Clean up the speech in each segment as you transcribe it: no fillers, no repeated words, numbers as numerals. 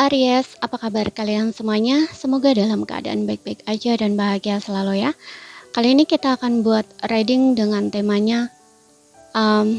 Aries, apa kabar kalian semuanya? Semoga dalam keadaan baik-baik aja dan bahagia selalu ya. Kali ini kita akan buat reading dengan temanya um,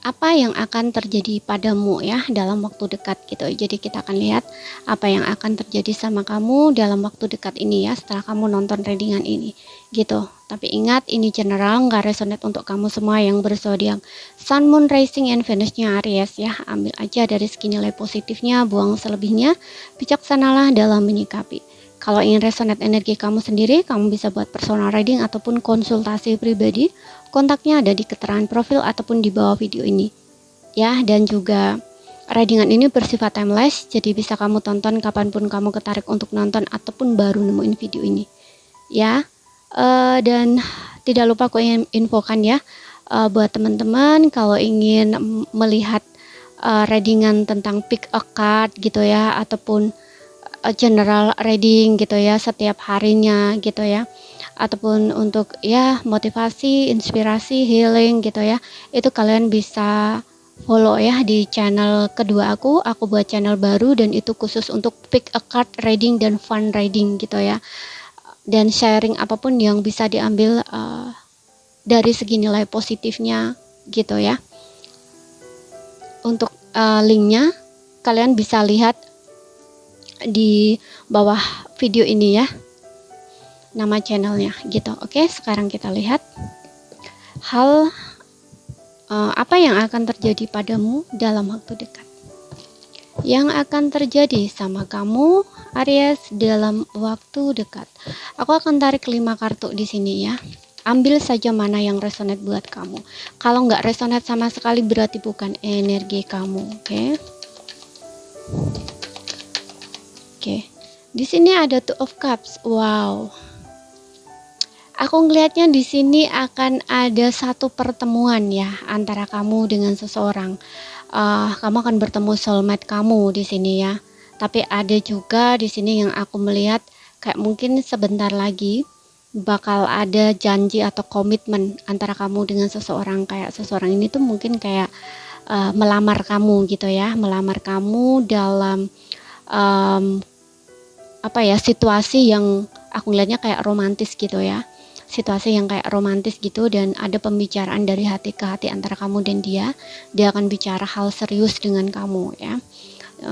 apa yang akan terjadi padamu ya dalam waktu dekat gitu. Jadi kita akan lihat apa yang akan terjadi sama kamu dalam waktu dekat ini ya setelah kamu nonton readingan ini gitu. Tapi ingat ini general, nggak resonate untuk kamu semua yang berzodiak Sun, Moon, Rising, and Venus-nya Aries ya. Ambil aja dari segi nilai positifnya, buang selebihnya. Bijaksanalah dalam menyikapi. Kalau ingin resonate energi kamu sendiri, kamu bisa buat personal reading ataupun konsultasi pribadi. Kontaknya ada di keterangan profil ataupun di bawah video ini. Ya, dan juga readingan ini bersifat timeless, jadi bisa kamu tonton kapanpun kamu ketarik untuk nonton ataupun baru nemuin video ini. Ya, dan tidak lupa aku ingin infokan ya, buat teman-teman kalau ingin melihat readingan tentang pick a card gitu ya, ataupun general reading gitu ya setiap harinya gitu ya, ataupun untuk ya motivasi, inspirasi, healing gitu ya, itu kalian bisa follow ya di channel kedua aku buat channel baru dan itu khusus untuk pick a card reading dan fun reading gitu ya, dan sharing apapun yang bisa diambil dari segi nilai positifnya gitu ya. Untuk linknya kalian bisa lihat di bawah video ini ya, nama channelnya gitu. Oke, sekarang kita lihat hal apa yang akan terjadi padamu dalam waktu dekat. Yang akan terjadi sama kamu Aries dalam waktu dekat. Aku akan tarik 5 kartu di sini ya. Ambil saja mana yang resonate buat kamu. Kalau nggak resonate sama sekali berarti bukan energi kamu, oke? Oke. Di sini ada Two of Cups. Wow. Aku ngelihatnya di sini akan ada satu pertemuan ya antara kamu dengan seseorang. Kamu akan bertemu soulmate kamu di sini ya. Tapi ada juga di sini yang aku melihat kayak mungkin sebentar lagi bakal ada janji atau komitmen antara kamu dengan seseorang. Kayak seseorang ini tuh mungkin kayak melamar kamu gitu ya, melamar kamu dalam situasi yang aku ngelihatnya kayak romantis gitu ya. Situasi yang kayak romantis gitu, dan ada pembicaraan dari hati ke hati antara kamu dan dia akan bicara hal serius dengan kamu ya.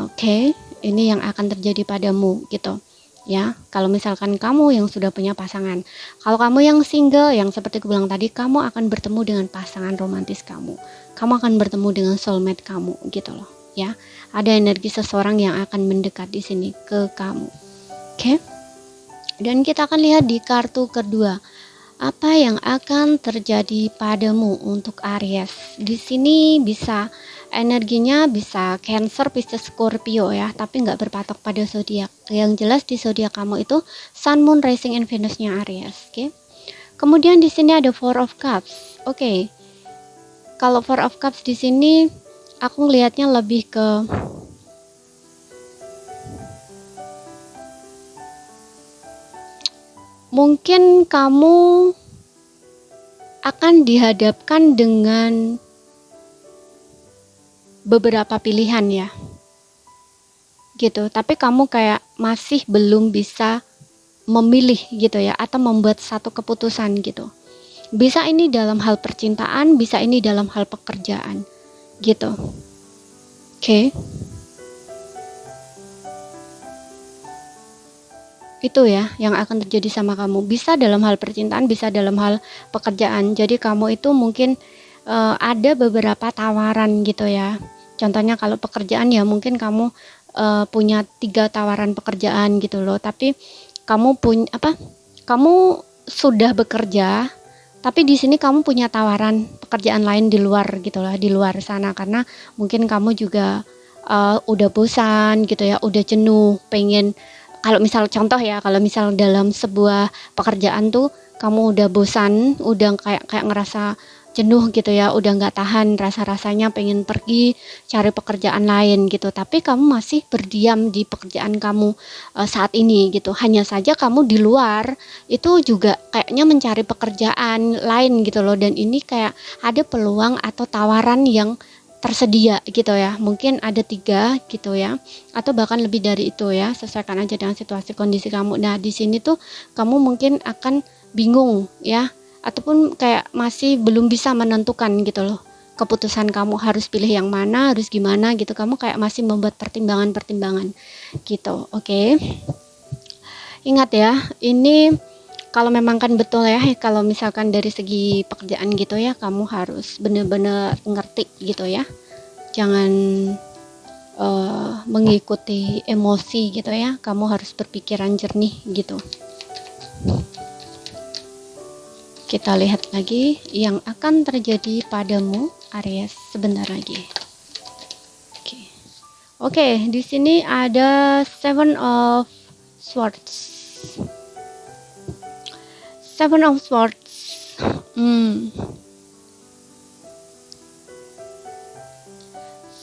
Oke, ini yang akan terjadi padamu gitu ya. Kalau misalkan kamu yang sudah punya pasangan, kalau kamu yang single, yang seperti aku bilang tadi, kamu akan bertemu dengan pasangan romantis kamu akan bertemu dengan soulmate kamu gitu loh ya. Ada energi seseorang yang akan mendekat di sini ke kamu. Oke. Dan kita akan lihat di kartu kedua. Apa yang akan terjadi padamu untuk Aries? Di sini bisa energinya bisa Cancer, Pisces, Scorpio ya, tapi nggak berpatok pada zodiak. Yang jelas di zodiak kamu itu Sun, Moon, Rising, and Venus-nya Aries. Oke. Kemudian di sini ada Four of Cups. Oke. Kalau Four of Cups di sini aku ngelihatnya lebih ke mungkin kamu akan dihadapkan dengan beberapa pilihan ya gitu, tapi kamu kayak masih belum bisa memilih gitu ya, atau membuat satu keputusan gitu. Bisa ini dalam hal percintaan, bisa ini dalam hal pekerjaan gitu. Oke. Itu ya yang akan terjadi sama kamu. Bisa dalam hal percintaan, bisa dalam hal pekerjaan. Jadi kamu itu mungkin ada beberapa tawaran gitu ya. Contohnya kalau pekerjaan ya mungkin kamu punya 3 tawaran pekerjaan gitu loh. Tapi kamu kamu sudah bekerja, tapi di sini kamu punya tawaran pekerjaan lain di luar gitu lah, di luar sana, karena mungkin kamu juga udah bosan gitu ya, udah jenuh, pengen. Kalau misal contoh ya, kalau misal dalam sebuah pekerjaan tuh kamu udah bosan, udah kayak ngerasa jenuh gitu ya, udah nggak tahan rasa-rasanya pengen pergi cari pekerjaan lain gitu, tapi kamu masih berdiam di pekerjaan kamu saat ini gitu. Hanya saja kamu di luar itu juga kayaknya mencari pekerjaan lain gitu loh, dan ini kayak ada peluang atau tawaran yang tersedia gitu ya. Mungkin ada 3 gitu ya, atau bahkan lebih dari itu ya. Sesuaikan aja dengan situasi kondisi kamu. Nah, di sini tuh kamu mungkin akan bingung ya, ataupun kayak masih belum bisa menentukan gitu loh. Keputusan kamu harus pilih yang mana, harus gimana gitu. Kamu kayak masih membuat pertimbangan-pertimbangan gitu. Oke. Ingat ya, ini kalau memang kan betul ya, kalau misalkan dari segi pekerjaan gitu ya, kamu harus bener-bener ngerti gitu ya. Jangan mengikuti emosi gitu ya. Kamu harus berpikiran jernih gitu. Kita lihat lagi yang akan terjadi padamu, Aries, sebentar lagi. Oke, di sini ada Seven of Swords. Seven of Swords.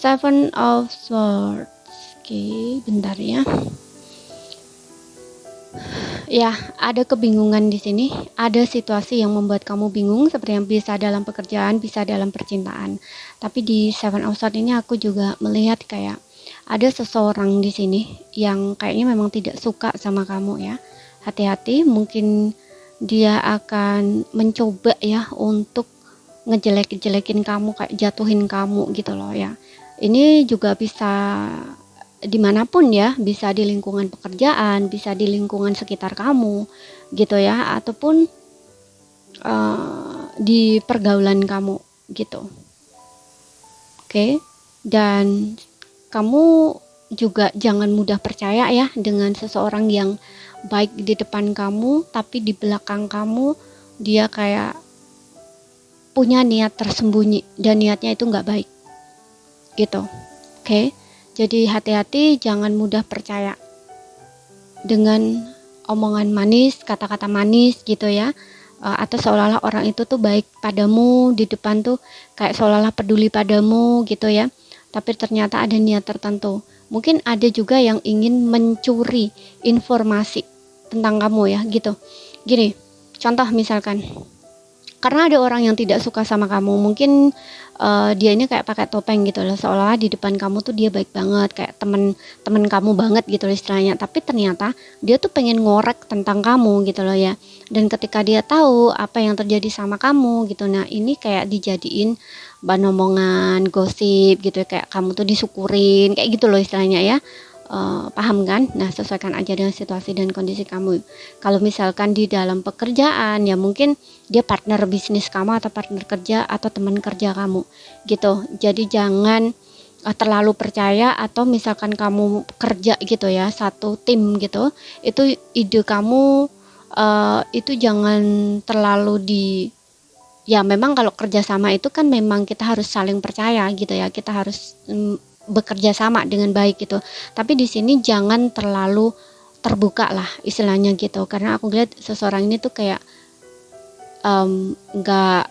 Seven of Swords. Oke, bentar ya. Ya, ada kebingungan di sini. Ada situasi yang membuat kamu bingung, seperti yang bisa dalam pekerjaan, bisa dalam percintaan. Tapi di Seven of Swords ini aku juga melihat kayak ada seseorang di sini yang kayaknya memang tidak suka sama kamu ya. Hati-hati, mungkin dia akan mencoba ya untuk ngejelek-jelekin kamu, kayak jatuhin kamu gitu loh ya. Ini juga bisa dimanapun ya, bisa di lingkungan pekerjaan, bisa di lingkungan sekitar kamu gitu ya, ataupun di pergaulan kamu gitu. Oke. Dan kamu juga jangan mudah percaya ya dengan seseorang yang baik di depan kamu, tapi di belakang kamu dia kayak punya niat tersembunyi dan niatnya itu nggak baik gitu. Oke. Jadi hati-hati, jangan mudah percaya dengan omongan manis, kata-kata manis gitu ya, atau seolah-olah orang itu tuh baik padamu di depan tuh kayak seolah-olah peduli padamu gitu ya, tapi ternyata ada niat tertentu. Mungkin ada juga yang ingin mencuri informasi tentang kamu ya gitu. Gini, contoh misalkan, karena ada orang yang tidak suka sama kamu, mungkin dia ini kayak pakai topeng gitu loh, seolah di depan kamu tuh dia baik banget, kayak temen kamu banget gitu loh istilahnya, tapi ternyata dia tuh pengen ngorek tentang kamu gitu loh ya. Dan ketika dia tahu apa yang terjadi sama kamu gitu, nah ini kayak dijadiin bahan omongan, gosip gitu, kayak kamu tuh disyukurin kayak gitu loh istilahnya ya. Paham kan? Nah, sesuaikan aja dengan situasi dan kondisi kamu. Kalau misalkan di dalam pekerjaan ya mungkin dia partner bisnis kamu atau partner kerja atau teman kerja kamu gitu. Jadi jangan terlalu percaya, atau misalkan kamu kerja gitu ya, satu tim gitu, itu ide kamu itu jangan terlalu ya memang kalau kerjasama itu kan memang kita harus saling percaya gitu ya, kita harus bekerja sama dengan baik gitu. Tapi di sini jangan terlalu terbuka lah istilahnya gitu, karena aku lihat seseorang ini tuh kayak nggak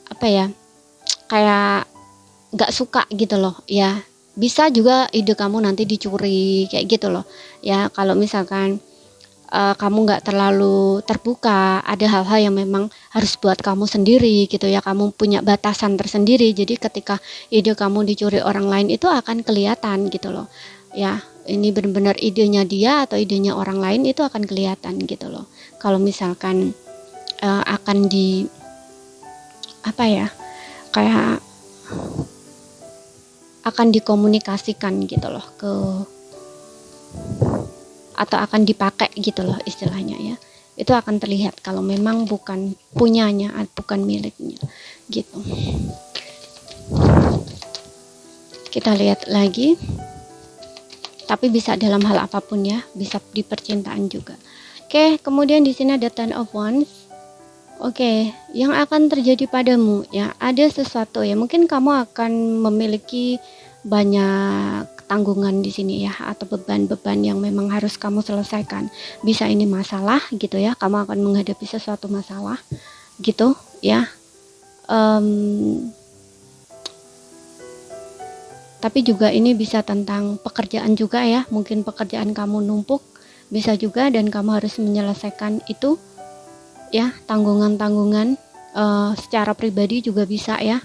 apa ya, kayak nggak suka gitu loh ya. Bisa juga ide kamu nanti dicuri kayak gitu loh ya. Kalau misalkan kamu nggak terlalu terbuka, ada hal-hal yang memang harus buat kamu sendiri gitu ya, kamu punya batasan tersendiri, jadi ketika ide kamu dicuri orang lain itu akan kelihatan gitu loh ya, ini benar-benar idenya dia atau idenya orang lain itu akan kelihatan gitu loh. Kalau misalkan akan di apa ya, kayak akan dikomunikasikan gitu loh ke, atau akan dipakai gitu loh istilahnya ya, itu akan terlihat kalau memang bukan punyanya, bukan miliknya gitu. Kita lihat lagi, tapi bisa dalam hal apapun ya, bisa di percintaan juga. Oke, kemudian di sini ada Ten of Wands. Oke, yang akan terjadi padamu ya, ada sesuatu ya, mungkin kamu akan memiliki banyak tanggungan di sini ya, atau beban-beban yang memang harus kamu selesaikan. Bisa ini masalah gitu ya, kamu akan menghadapi sesuatu masalah gitu ya. Tapi juga ini bisa tentang pekerjaan juga ya, mungkin pekerjaan kamu numpuk, bisa juga, dan kamu harus menyelesaikan itu ya, tanggungan-tanggungan secara pribadi juga bisa ya.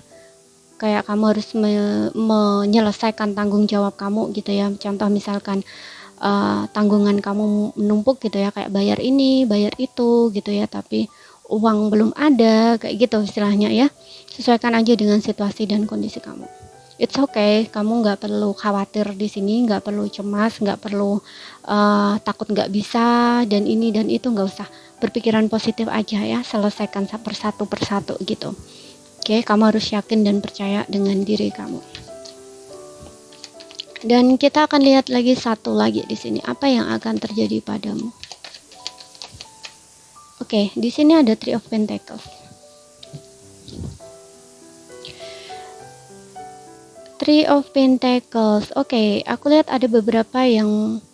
kayak kamu harus menyelesaikan tanggung jawab kamu gitu ya. Contoh misalkan tanggungan kamu menumpuk gitu ya, kayak bayar ini, bayar itu gitu ya, tapi uang belum ada, kayak gitu istilahnya ya. Sesuaikan aja dengan situasi dan kondisi kamu. It's okay, kamu nggak perlu khawatir di sini, nggak perlu cemas, nggak perlu takut nggak bisa dan ini dan itu, nggak usah. Berpikiran positif aja ya, selesaikan persatu persatu gitu. Oke, kamu harus yakin dan percaya dengan diri kamu. Dan kita akan lihat lagi satu lagi di sini, apa yang akan terjadi padamu. Oke, di sini ada Three of Pentacles. Three of Pentacles. Oke, aku lihat ada beberapa yang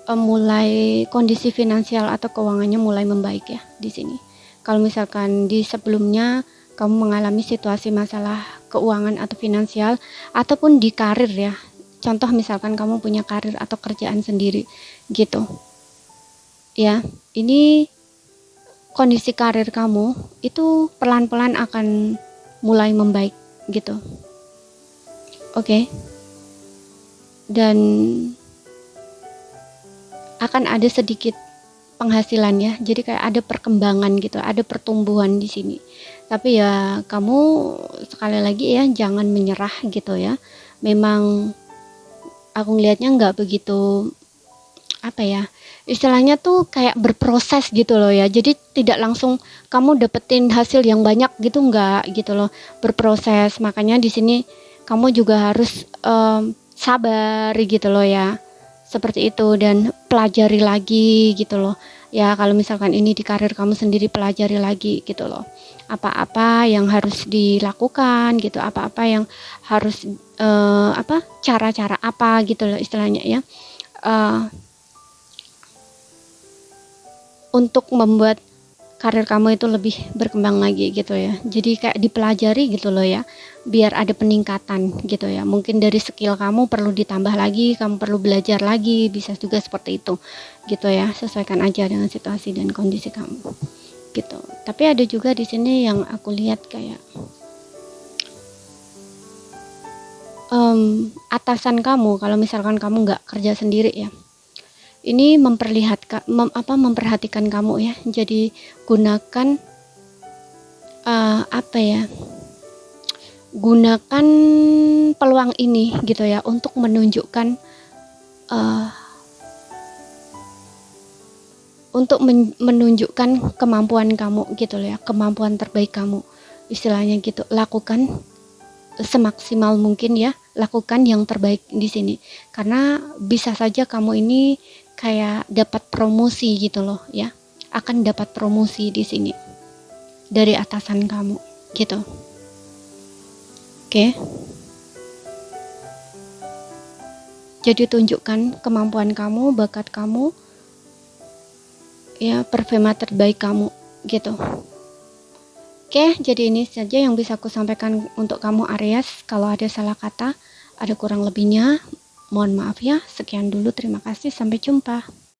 mulai kondisi finansial atau keuangannya mulai membaik ya di sini. Kalau misalkan di sebelumnya kamu mengalami situasi masalah keuangan atau finansial ataupun di karir ya. Contoh misalkan kamu punya karir atau kerjaan sendiri gitu. Ya, ini kondisi karir kamu itu pelan-pelan akan mulai membaik gitu. Oke. Dan akan ada sedikit penghasilan ya, jadi kayak ada perkembangan gitu, ada pertumbuhan di sini. Tapi ya kamu sekali lagi ya jangan menyerah gitu ya. Memang aku ngelihatnya nggak begitu apa ya, istilahnya tuh kayak berproses gitu loh ya. Jadi tidak langsung kamu dapetin hasil yang banyak gitu, nggak gitu loh, berproses. Makanya di sini kamu juga harus sabar gitu loh ya. Seperti itu, dan pelajari lagi gitu loh ya. Kalau misalkan ini di karir kamu sendiri, pelajari lagi gitu loh, apa-apa yang harus dilakukan gitu, apa-apa yang harus cara-cara apa gitu loh istilahnya ya, untuk membuat karir kamu itu lebih berkembang lagi gitu ya. Jadi kayak dipelajari gitu loh ya, biar ada peningkatan gitu ya. Mungkin dari skill kamu perlu ditambah lagi, kamu perlu belajar lagi, bisa juga seperti itu gitu ya. Sesuaikan aja dengan situasi dan kondisi kamu gitu. Tapi ada juga di sini yang aku lihat kayak atasan kamu, kalau misalkan kamu nggak kerja sendiri ya, ini memperhatikan kamu ya. Jadi gunakan gunakan peluang ini gitu ya, untuk menunjukkan menunjukkan kemampuan kamu gitu loh ya, kemampuan terbaik kamu istilahnya gitu. Lakukan semaksimal mungkin ya, lakukan yang terbaik di sini, karena bisa saja kamu ini kayak dapat promosi gitu loh ya, akan dapat promosi di sini dari atasan kamu gitu. Oke. Jadi tunjukkan kemampuan kamu, bakat kamu ya, performa terbaik kamu gitu. Oke, jadi ini saja yang bisa aku sampaikan untuk kamu Aries. Kalau ada salah kata, ada kurang lebihnya, mohon maaf ya. Sekian dulu, terima kasih, sampai jumpa.